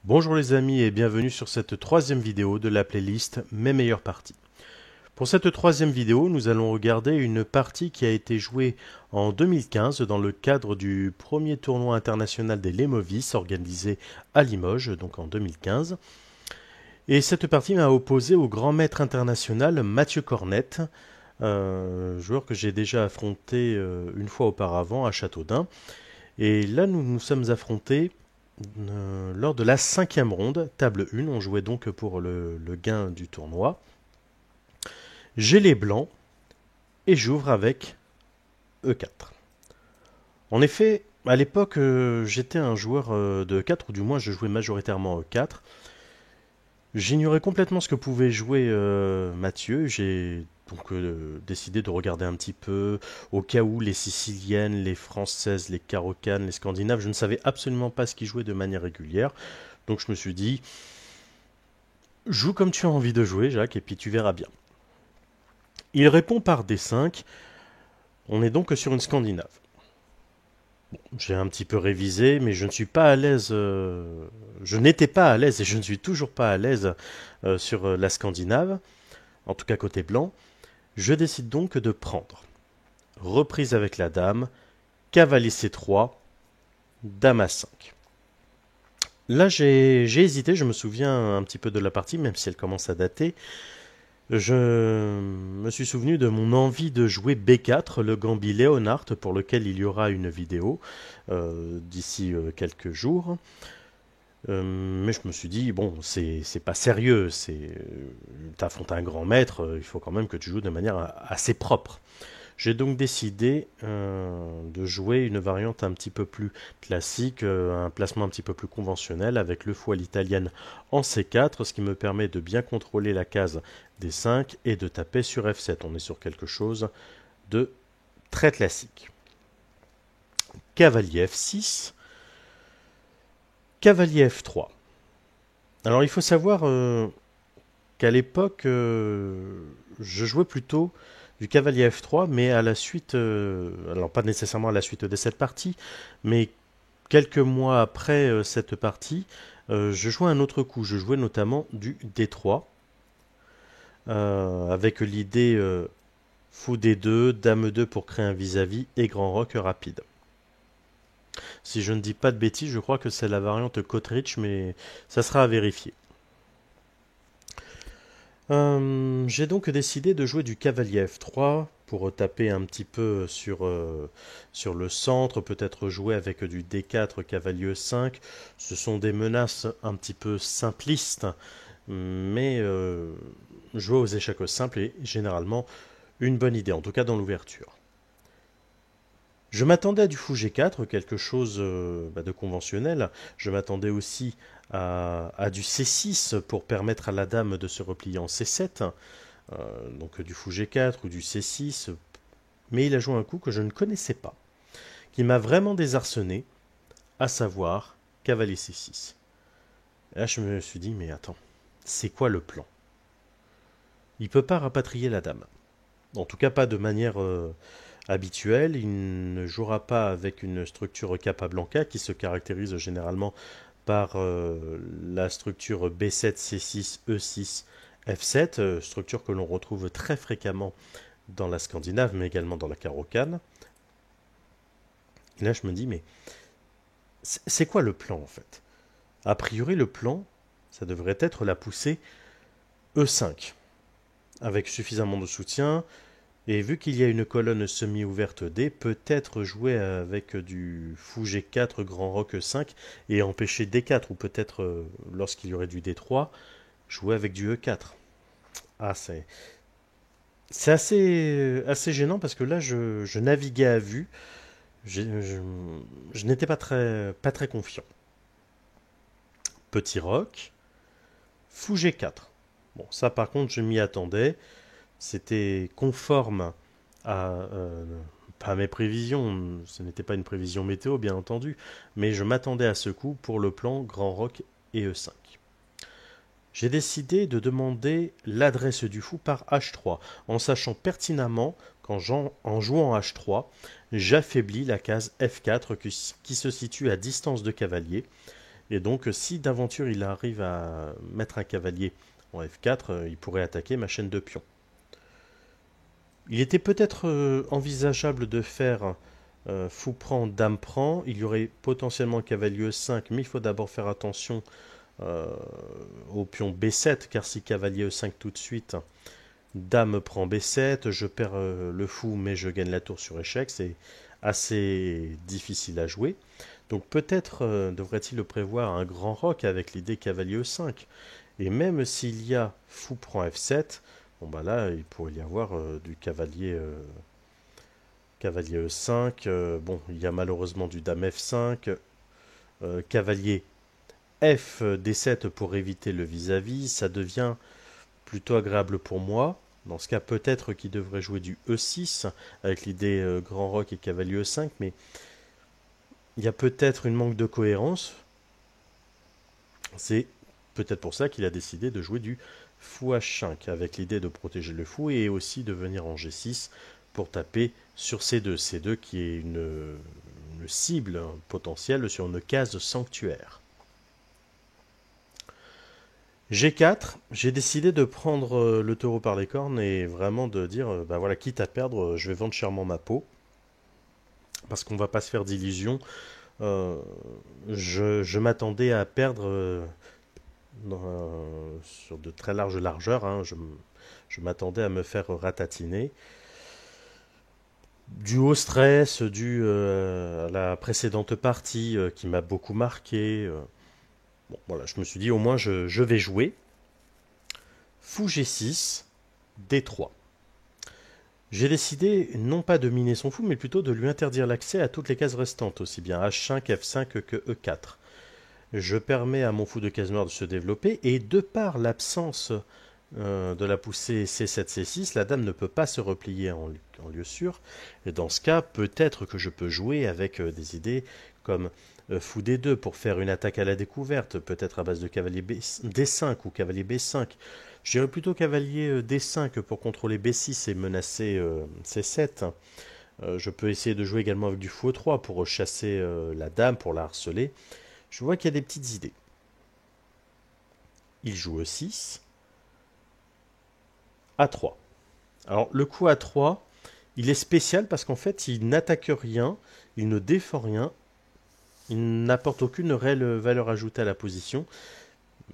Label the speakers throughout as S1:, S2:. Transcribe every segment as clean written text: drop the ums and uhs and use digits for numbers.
S1: Bonjour les amis et bienvenue sur cette troisième vidéo de la playlist Mes meilleures parties. Pour cette troisième vidéo, nous allons regarder une partie qui a été jouée en 2015 dans le cadre du premier tournoi international des Lemovis organisé à Limoges, donc en 2015. Et cette partie m'a opposé au grand maître international Mathieu Cornette, joueur que j'ai déjà affronté une fois auparavant à Châteaudun. Et là, nous nous sommes affrontés lors de la 5e ronde, table 1, on jouait donc pour le gain du tournoi. J'ai les blancs et j'ouvre avec E4. En effet, à l'époque, j'étais un joueur de 4, ou du moins je jouais majoritairement E4. J'ignorais complètement ce que pouvait jouer Mathieu. J'ai donc décidé de regarder un petit peu, au cas où les Siciliennes, les Françaises, les Carocanes, les Scandinaves, je ne savais absolument pas ce qu'ils jouaient de manière régulière. Donc je me suis dit, joue comme tu as envie de jouer, Jacques, et puis tu verras bien. Il répond par D5. On est donc sur une Scandinave. Bon, j'ai un petit peu révisé, mais je ne suis pas à l'aise. Je n'étais pas à l'aise et je ne suis toujours pas à l'aise sur la Scandinave, en tout cas côté blanc. Je décide donc de prendre. Reprise avec la dame, cavalier C3, dame A5. Là, j'ai hésité, je me souviens un petit peu de la partie, même si elle commence à dater. Je me suis souvenu de mon envie de jouer B4, le gambit Leonhardt, pour lequel il y aura une vidéo d'ici quelques jours. Mais je me suis dit, bon, c'est pas sérieux, t'affrontes un grand maître, il faut quand même que tu joues de manière assez propre. J'ai donc décidé de jouer une variante un petit peu plus classique, un placement un petit peu plus conventionnel avec le fou à l'italienne en C4, ce qui me permet de bien contrôler la case D5 et de taper sur F7. On est sur quelque chose de très classique. Cavalier F6, cavalier F3. Alors il faut savoir qu'à l'époque, je jouais plutôt du cavalier F3, mais à la suite, alors pas nécessairement à la suite de cette partie, mais quelques mois après cette partie, je jouais un autre coup. Je jouais notamment du D3, avec l'idée fou D2, dame 2 pour créer un vis-à-vis et grand roc rapide. Si je ne dis pas de bêtises, je crois que c'est la variante Kotrich, mais ça sera à vérifier. J'ai donc décidé de jouer du cavalier F3 pour taper un petit peu sur le centre, peut-être jouer avec du D4, cavalier E5. Ce sont des menaces un petit peu simplistes, mais jouer aux échecs simples est généralement une bonne idée, en tout cas dans l'ouverture. Je m'attendais à du fou G4, quelque chose de conventionnel. Je m'attendais aussi à du C6 pour permettre à la dame de se replier en C7. Donc du fou G4 ou du C6. Mais il a joué un coup que je ne connaissais pas, qui m'a vraiment désarçonné, à savoir cavalier C6. Et là je me suis dit, mais attends, c'est quoi le plan? Il ne peut pas rapatrier la dame. En tout cas pas de manière habituelle. Il ne jouera pas avec une structure Capablanca qui se caractérise généralement par la structure B7, C6, E6, F7, structure que l'on retrouve très fréquemment dans la Scandinave, mais également dans la Carocane. Et là, je me dis, mais c'est quoi le plan en fait? A priori, le plan, ça devrait être la poussée E5, avec suffisamment de soutien. Et vu qu'il y a une colonne semi-ouverte D, peut-être jouer avec du fou G4, grand roc E5 et empêcher D4, ou peut-être lorsqu'il y aurait du D3, jouer avec du E4. Ah, c'est assez gênant parce que là, je naviguais à vue, je n'étais pas très confiant. Petit roc, fou G4. Bon, ça par contre, je m'y attendais. C'était conforme pas à mes prévisions, ce n'était pas une prévision météo bien entendu, mais je m'attendais à ce coup pour le plan Grand Roc et E5. J'ai décidé de demander l'adresse du fou par H3, en sachant pertinemment qu'en jouant H3, j'affaiblis la case F4 qui se situe à distance de cavalier, Et donc, si d'aventure il arrive à mettre un cavalier en F4, il pourrait attaquer ma chaîne de pions. Il était peut-être envisageable de faire fou prend, dame prend. Il y aurait potentiellement cavalier E5, mais il faut d'abord faire attention euh, au pion B7, car si cavalier E5 tout de suite, dame prend B7, je perds le fou, mais je gagne la tour sur échec. C'est assez difficile à jouer. Donc peut-être devrait-il le prévoir un grand roc avec l'idée cavalier E5. Et même s'il y a fou prend F7, bon bah là il pourrait y avoir du cavalier E5. Bon, il y a malheureusement du dame F5, cavalier F D7 pour éviter le vis-à-vis. Ça devient plutôt agréable pour moi. Dans ce cas, peut-être qu'il devrait jouer du E6 avec l'idée grand roc et cavalier E5, mais il y a peut-être une manque de cohérence. C'est peut-être pour ça qu'il a décidé de jouer du fou H5 avec l'idée de protéger le fou et aussi de venir en G6 pour taper sur C2. C2 qui est une cible potentielle sur une case sanctuaire. G4, j'ai décidé de prendre le taureau par les cornes et vraiment de dire, bah voilà, quitte à perdre, je vais vendre chèrement ma peau. Parce qu'on ne va pas se faire d'illusions. Euh, je m'attendais à perdre sur de très larges largeurs. Hein. Je m'attendais à me faire ratatiner. Dû au stress, dû à la précédente partie qui m'a beaucoup marqué. Bon, voilà, je me suis dit au moins je vais jouer. Fou G6, D3. J'ai décidé non pas de miner son fou, mais plutôt de lui interdire l'accès à toutes les cases restantes, aussi bien H5, F5 que E4. Je permets à mon fou de case noire de se développer, et de par l'absence de la poussée C7, C6, la dame ne peut pas se replier en lieu sûr. Et dans ce cas, peut-être que je peux jouer avec des idées comme fou D2 pour faire une attaque à la découverte, peut-être à base de cavalier D5 ou cavalier B5. Je dirais plutôt cavalier D5 pour contrôler B6 et menacer C7. Je peux essayer de jouer également avec du fou E3 pour chasser la dame, pour la harceler. Je vois qu'il y a des petites idées. Il joue E6. A3. Alors le coup A3, il est spécial parce qu'en fait il n'attaque rien, il ne défend rien, il n'apporte aucune réelle valeur ajoutée à la position,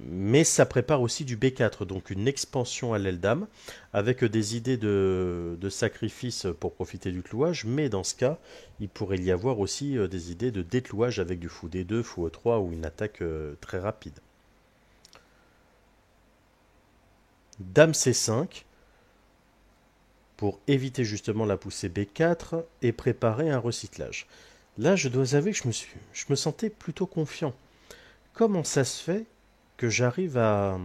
S1: mais ça prépare aussi du B4, donc une expansion à l'aile dame, avec des idées de sacrifice pour profiter du clouage, mais dans ce cas, il pourrait y avoir aussi des idées de déclouage avec du fou D2, fou E3 ou une attaque très rapide. Dame C5, pour éviter justement la poussée B4 et préparer un recyclage. Là, je dois avouer que je me sentais plutôt confiant. Comment ça se fait que j'arrive à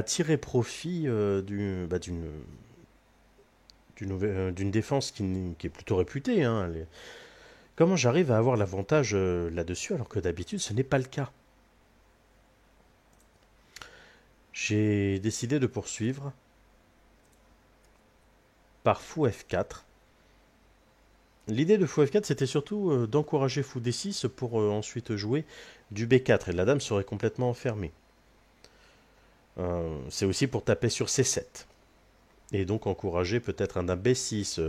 S1: tirer profit d'une défense qui est plutôt réputée, hein. Comment j'arrive à avoir l'avantage là-dessus alors que d'habitude ce n'est pas le cas? J'ai décidé de poursuivre par fou F4. L'idée de fou F4 c'était surtout d'encourager fou D6 pour ensuite jouer du B4 et la dame serait complètement enfermée. C'est aussi pour taper sur C7. Et donc encourager peut-être un dame B6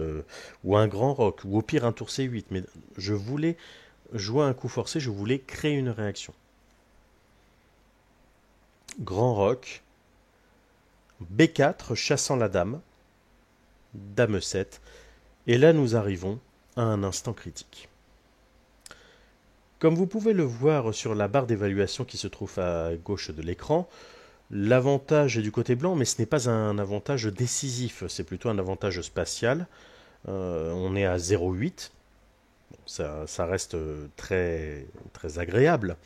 S1: ou un grand roc, ou au pire un tour C8. Mais je voulais jouer un coup forcé, je voulais créer une réaction. Grand roc, B4 chassant la dame, dame E7. Et là nous arrivons à un instant critique. Comme vous pouvez le voir sur la barre d'évaluation qui se trouve à gauche de l'écran, l'avantage est du côté blanc, mais ce n'est pas un avantage décisif, c'est plutôt un avantage spatial. On est à 0,8. Bon, ça reste très, très agréable,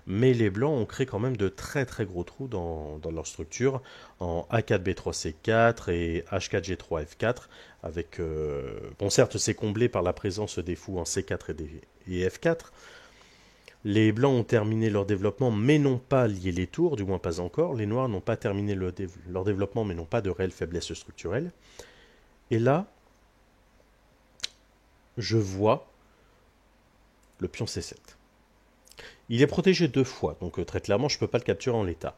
S1: mais les blancs ont créé quand même de très très gros trous dans leur structure en A4B3C4 et H4G3F4 avec, bon certes c'est comblé par la présence des fous en C4 et F4. Les blancs ont terminé leur développement mais n'ont pas lié les tours, du moins pas encore. Les noirs n'ont pas terminé leur développement mais n'ont pas de réelle faiblesse structurelle. Et là, je vois le pion C7. Il est protégé 2 fois, donc très clairement je ne peux pas le capturer en l'état.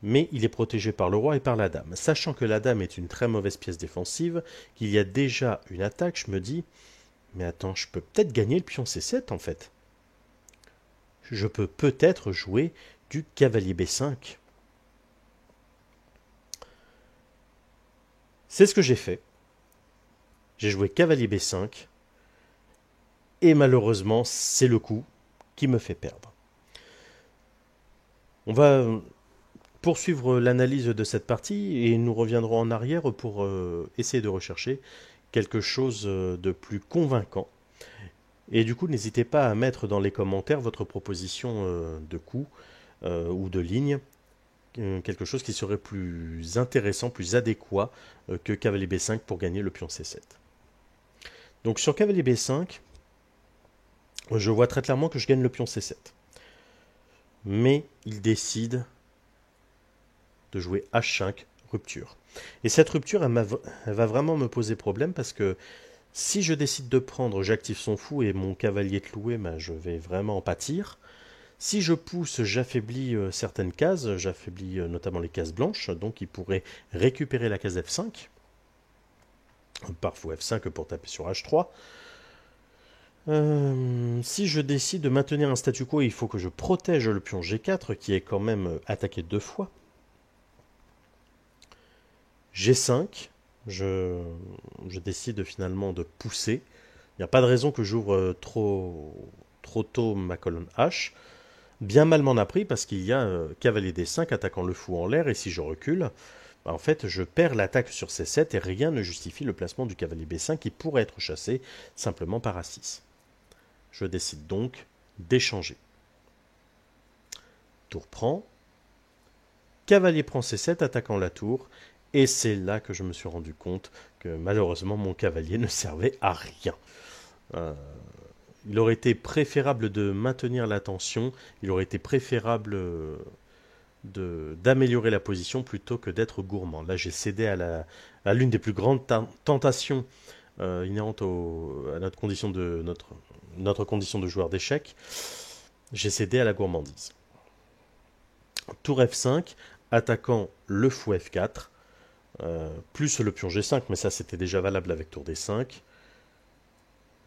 S1: Mais il est protégé par le roi et par la dame. Sachant que la dame est une très mauvaise pièce défensive, qu'il y a déjà une attaque, je me dis, mais attends, je peux peut-être gagner le pion C7 en fait. Je peux peut-être jouer du cavalier B5. C'est ce que j'ai fait. J'ai joué cavalier B5. Et malheureusement, c'est le coup qui me fait perdre. On va poursuivre l'analyse de cette partie et nous reviendrons en arrière pour essayer de rechercher quelque chose de plus convaincant. Et du coup, n'hésitez pas à mettre dans les commentaires votre proposition de coup ou de ligne, quelque chose qui serait plus intéressant, plus adéquat que cavalier B5 pour gagner le pion C7. Donc sur cavalier B5, je vois très clairement que je gagne le pion C7. Mais il décide de jouer H5, rupture. Et cette rupture, elle va vraiment me poser problème parce que si je décide de prendre, j'active son fou et mon cavalier cloué, je vais vraiment en pâtir. Si je pousse, j'affaiblis certaines cases, j'affaiblis notamment les cases blanches, donc il pourrait récupérer la case F5, par fou F5 pour taper sur H3. Si je décide de maintenir un statu quo, il faut que je protège le pion G4 qui est quand même attaqué 2 fois. G5, je décide finalement de pousser. Il n'y a pas de raison que j'ouvre trop tôt ma colonne H. Bien mal m'en a pris parce qu'il y a cavalier D5 attaquant le fou en l'air et si je recule, en fait je perds l'attaque sur C7 et rien ne justifie le placement du cavalier B5 qui pourrait être chassé simplement par A6. Je décide donc d'échanger. Tour prend, cavalier prend C7 attaquant la tour. Et c'est là que je me suis rendu compte que malheureusement mon cavalier ne servait à rien. Il aurait été préférable de maintenir la tension, il aurait été préférable d'améliorer la position plutôt que d'être gourmand. Là j'ai cédé à l'une des plus grandes tentations inhérentes à notre condition de joueur d'échecs. J'ai cédé à la gourmandise. Tour F5, attaquant le fou F4. Plus le pion G5, mais ça c'était déjà valable avec tour D5.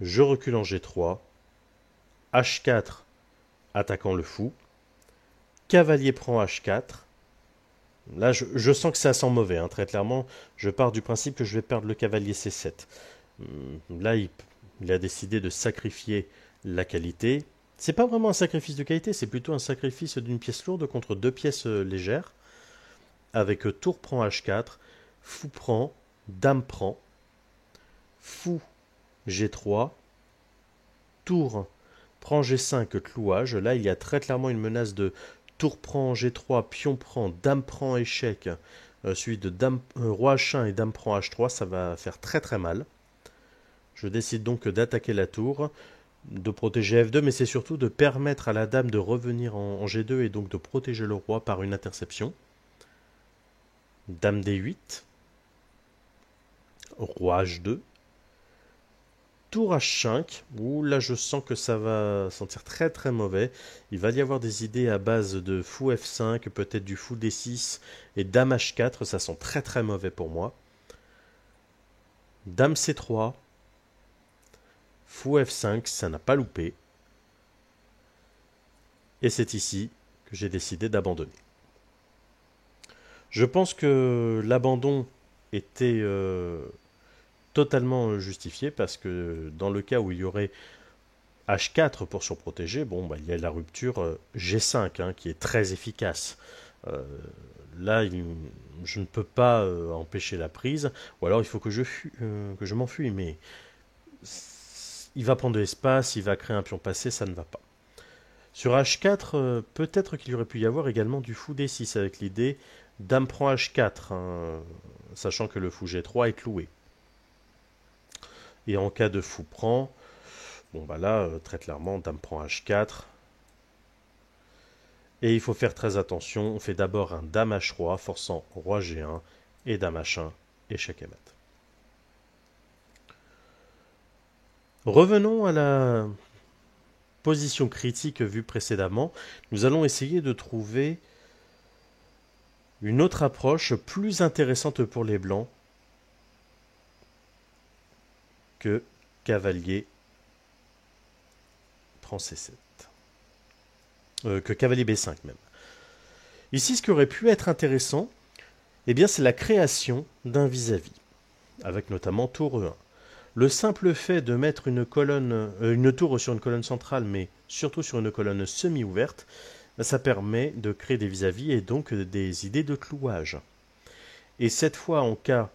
S1: Je recule en G3. H4, attaquant le fou. Cavalier prend H4. Là, je sens que ça sent mauvais, hein, très clairement. Je pars du principe que je vais perdre le cavalier C7. Là, il a décidé de sacrifier la qualité. C'est pas vraiment un sacrifice de qualité, c'est plutôt un sacrifice d'une pièce lourde contre 2 pièces légères. Avec tour prend H4. Fou prend, dame prend, fou G3, tour prend G5, clouage. Là, il y a très clairement une menace de tour prend G3, pion prend, dame prend, échec, suivi de roi H1 et dame prend H3. Ça va faire très très mal. Je décide donc d'attaquer la tour, de protéger F2, mais c'est surtout de permettre à la dame de revenir en G2 et donc de protéger le roi par une interception. Dame D8. Roi H2, tour H5, où là je sens que ça va sentir très très mauvais. Il va y avoir des idées à base de fou F5, peut-être du fou D6 et dame H4, ça sent très très mauvais pour moi. Dame C3, fou F5, ça n'a pas loupé. Et c'est ici que j'ai décidé d'abandonner. Je pense que l'abandon était totalement justifié parce que dans le cas où il y aurait H4 pour surprotéger, il y a la rupture G5 hein, qui est très efficace. Là, je ne peux pas empêcher la prise, ou alors il faut que je m'enfuis, mais il va prendre de l'espace, il va créer un pion passé, ça ne va pas. Sur H4, peut-être qu'il y aurait pu y avoir également du fou D6 avec l'idée dame prend H4, hein, sachant que le fou G3 est cloué. Et en cas de fou prend, là, très clairement, dame prend H4. Et il faut faire très attention, on fait d'abord un dame H3, forçant roi G1, et dame H1, échec et mat. Revenons à position critique vue précédemment, nous allons essayer de trouver une autre approche plus intéressante pour les blancs que cavalier prend C7. Que cavalier B5 même. Ici, ce qui aurait pu être intéressant, eh bien, c'est la création d'un vis-à-vis, avec notamment tour E1. Le simple fait de mettre une tour sur une colonne centrale, mais surtout sur une colonne semi-ouverte, ça permet de créer des vis-à-vis et donc des idées de clouage. Et cette fois, en cas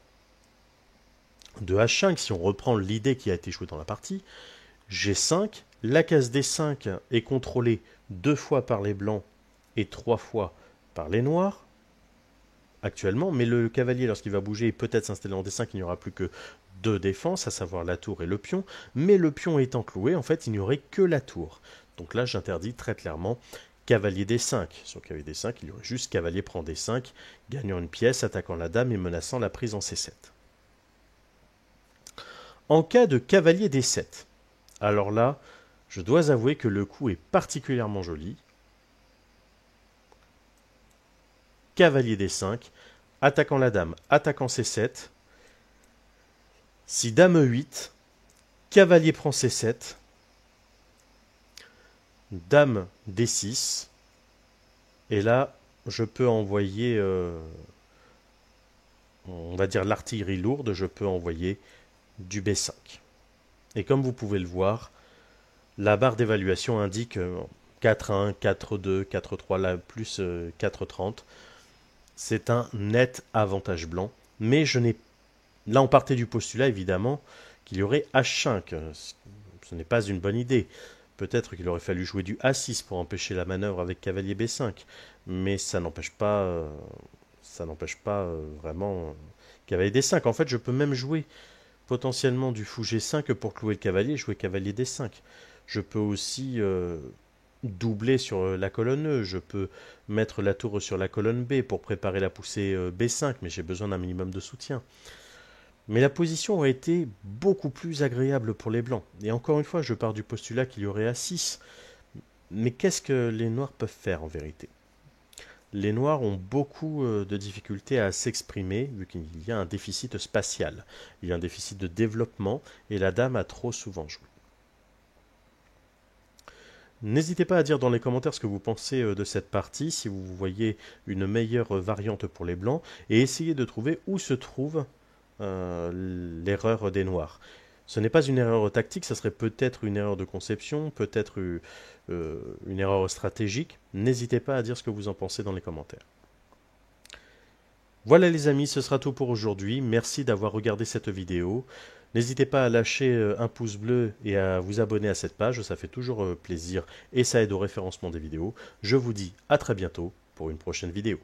S1: de H5, si on reprend l'idée qui a été jouée dans la partie, G5, la case D5 est contrôlée 2 fois par les blancs et 3 fois par les noirs, actuellement, mais le cavalier, lorsqu'il va bouger et peut-être s'installer en D5, il n'y aura plus que 2 défenses, à savoir la tour et le pion, mais le pion étant cloué, en fait, il n'y aurait que la tour. Donc là, j'interdis très clairement cavalier D5. Sur cavalier D5, il y aurait juste cavalier prend D5, gagnant une pièce, attaquant la dame et menaçant la prise en C7. En cas de cavalier D7, alors là, je dois avouer que le coup est particulièrement joli. Cavalier D5, attaquant la dame, attaquant C7. Si dame E8, cavalier prend C7, dame D6, et là, je peux envoyer, on va dire l'artillerie lourde, je peux envoyer du B5. Et comme vous pouvez le voir, la barre d'évaluation indique 4-1, 4-2, 4-3, là, plus 4-30. C'est un net avantage blanc, mais là on partait du postulat évidemment qu'il y aurait H5. Ce n'est pas une bonne idée. Peut-être qu'il aurait fallu jouer du A6 pour empêcher la manœuvre avec cavalier B5, mais ça n'empêche pas, vraiment cavalier D5. En fait, je peux même jouer potentiellement du fou G5 pour clouer le cavalier et jouer cavalier D5. Je peux aussi doubler sur la colonne E, je peux mettre la tour sur la colonne B pour préparer la poussée B5, mais j'ai besoin d'un minimum de soutien. Mais la position aurait été beaucoup plus agréable pour les blancs. Et encore une fois, je pars du postulat qu'il y aurait A6. Mais qu'est-ce que les noirs peuvent faire en vérité? Les noirs ont beaucoup de difficultés à s'exprimer, vu qu'il y a un déficit spatial. Il y a un déficit de développement, et la dame a trop souvent joué. N'hésitez pas à dire dans les commentaires ce que vous pensez de cette partie, si vous voyez une meilleure variante pour les blancs, et essayez de trouver où se trouve l'erreur des noirs. Ce n'est pas une erreur tactique, ça serait peut-être une erreur de conception, peut-être une erreur stratégique. N'hésitez pas à dire ce que vous en pensez dans les commentaires. Voilà les amis, ce sera tout pour aujourd'hui. Merci d'avoir regardé cette vidéo. N'hésitez pas à lâcher un pouce bleu et à vous abonner à cette page, ça fait toujours plaisir et ça aide au référencement des vidéos. Je vous dis à très bientôt pour une prochaine vidéo.